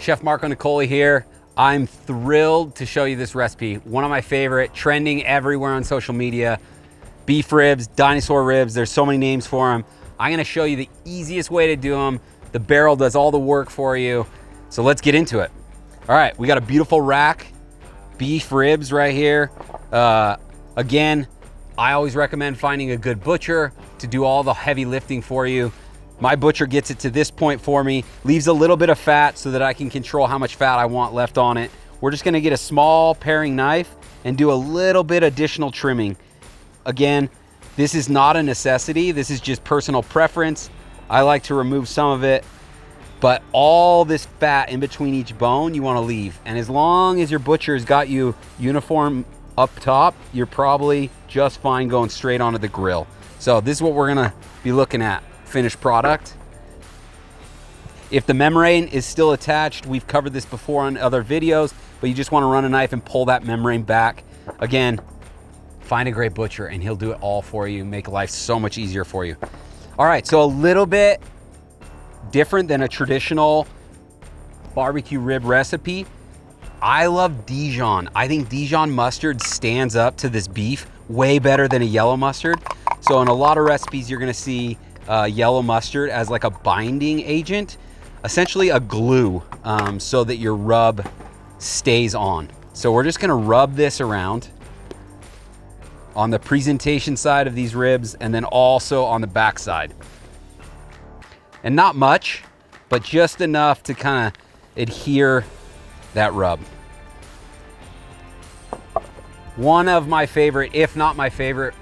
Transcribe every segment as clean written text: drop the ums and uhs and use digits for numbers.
Chef Marco NICCOLI here. I'm thrilled to show you this recipe. One of my favorite, trending everywhere on social media. Beef ribs, dinosaur ribs, there's so many names for them. I'm gonna show you the easiest way to do them. The barrel does all the work for you. So let's get into it. All right, we got a beautiful rack, beef ribs right here. Again, I always recommend finding a good butcher to do all the heavy lifting for you. My butcher gets it to this point for me, leaves a little bit of fat so that I can control how much fat I want left on it. We're just gonna get a small paring knife and do a little bit additional trimming. Again, this is not a necessity. This is just personal preference. I like to remove some of it, but all this fat in between each bone you wanna leave. And as long as your butcher's got you uniform up top, you're probably just fine going straight onto the grill. So this is what we're gonna be looking at. Finished product. If the membrane is still attached, we've covered this before on other videos, but you just want to run a knife and pull that membrane back. Again, find a great butcher and he'll do it all for you, make life so much easier for you. All right, so a little bit different than a traditional barbecue rib recipe. I love Dijon. I think Dijon mustard stands up to this beef way better than a yellow mustard. So in a lot of recipes, you're gonna see yellow mustard as like a binding agent, essentially a glue, so that your rub stays on. So we're just gonna rub this around on the presentation side of these ribs and then also on the back side. And not much, but just enough to kind of adhere that rub. One of my favorite, if not my favorite,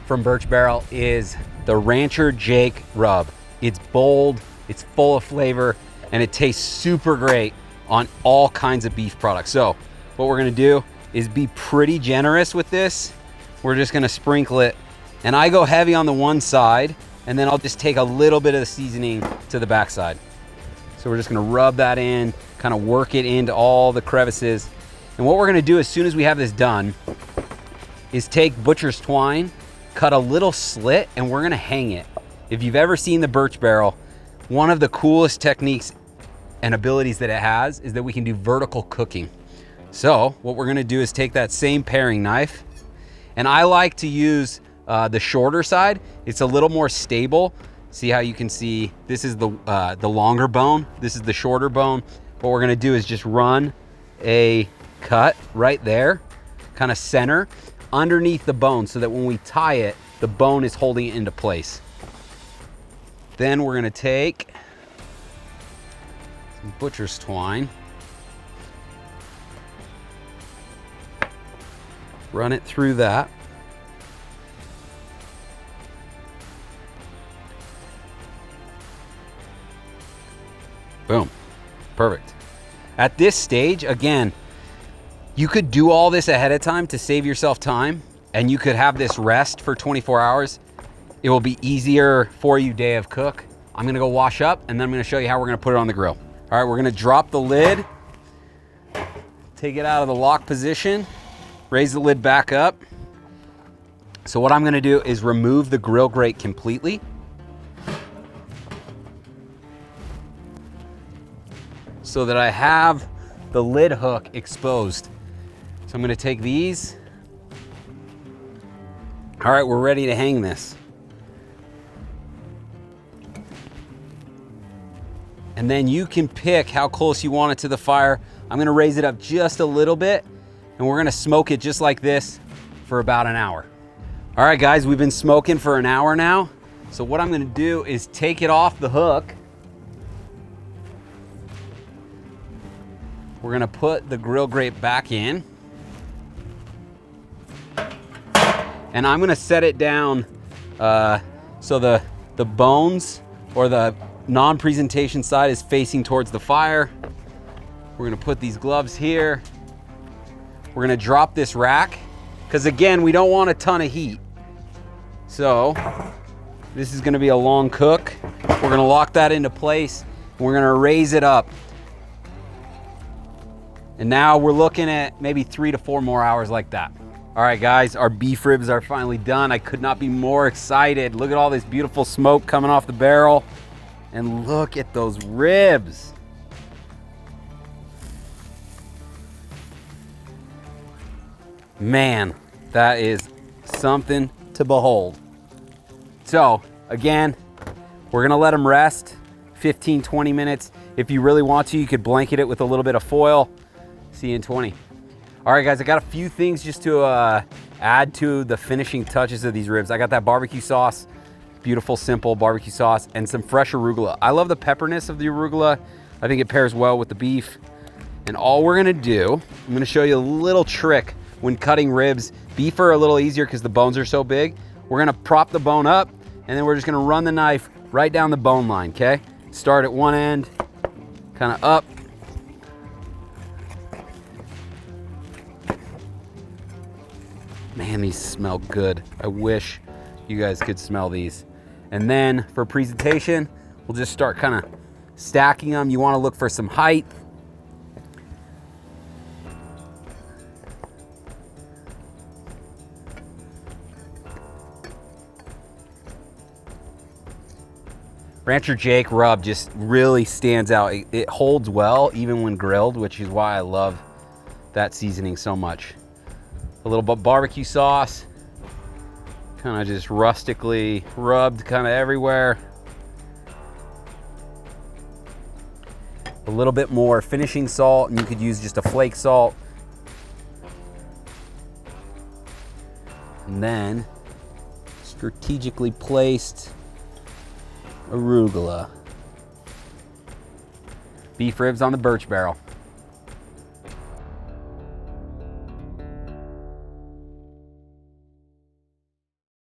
from Burch Barrel is the Rancher Jake rub. It's bold, it's full of flavor, and it tastes super great on all kinds of beef products. So what we're gonna do is be pretty generous with this. We're just gonna sprinkle it, and I go heavy on the one side, and then I'll just take a little bit of the seasoning to the back side. So we're just gonna rub that in, kind of work it into all the crevices. And what we're gonna do as soon as we have this done is take butcher's twine, cut a little slit, and we're gonna hang it. If you've ever seen the Burch Barrel, one of the coolest techniques and abilities that it has is that we can do vertical cooking. So what we're gonna do is take that same paring knife, and I like to use the shorter side. It's a little more stable. See how you can see this is the longer bone, this is the shorter bone. What we're gonna do is just run a cut right there, kind of center, underneath the bone so that when we tie it, the bone is holding it into place. Then we're gonna take some butcher's twine, run it through that. Boom, perfect. At this stage, again, you could do all this ahead of time to save yourself time, and you could have this rest for 24 hours. It will be easier for you day of cook. I'm gonna go wash up, and then I'm gonna show you how we're gonna put it on the grill. All right, we're gonna drop the lid, take it out of the lock position, raise the lid back up. So what I'm gonna do is remove the grill grate completely. So that I have the lid hook exposed. So I'm gonna take these. All right, we're ready to hang this. And then you can pick how close you want it to the fire. I'm gonna raise it up just a little bit, and we're gonna smoke it just like this for about an hour. All right, guys, we've been smoking for an hour now. So what I'm gonna do is take it off the hook. We're gonna put the grill grate back in. And I'm gonna set it down so the bones or the non-presentation side is facing towards the fire. We're gonna put these gloves here. We're gonna drop this rack, because again, we don't want a ton of heat. So this is gonna be a long cook. We're gonna lock that into place, and we're gonna raise it up. And now we're looking at maybe 3 to 4 more hours like that. All right, guys, our beef ribs are finally done. I could not be more excited. Look at all this beautiful smoke coming off the barrel. And look at those ribs. Man, that is something to behold. So again, we're gonna let them rest 15, 20 minutes. If you really want to, you could blanket it with a little bit of foil. See you in 20. All right, guys, I got a few things just to add to the finishing touches of these ribs. I got that barbecue sauce, beautiful, simple barbecue sauce, and some fresh arugula. I love the pepperness of the arugula. I think it pairs well with the beef. And all we're gonna do, I'm gonna show you a little trick when cutting ribs. Beef are a little easier because the bones are so big. We're gonna prop the bone up, and then we're just gonna run the knife right down the bone line, okay? Start at one end, kind of up. Man, these smell good. I wish you guys could smell these. And then for presentation, we'll just start kind of stacking them. You want to look for some height. Rancher Jake rub just really stands out. It holds well even when grilled, which is why I love that seasoning so much. A little bit barbecue sauce, kind of just rustically rubbed kind of everywhere. A little bit more finishing salt, and you could use just a flake salt. And then strategically placed arugula. Beef ribs on the Burch barrel.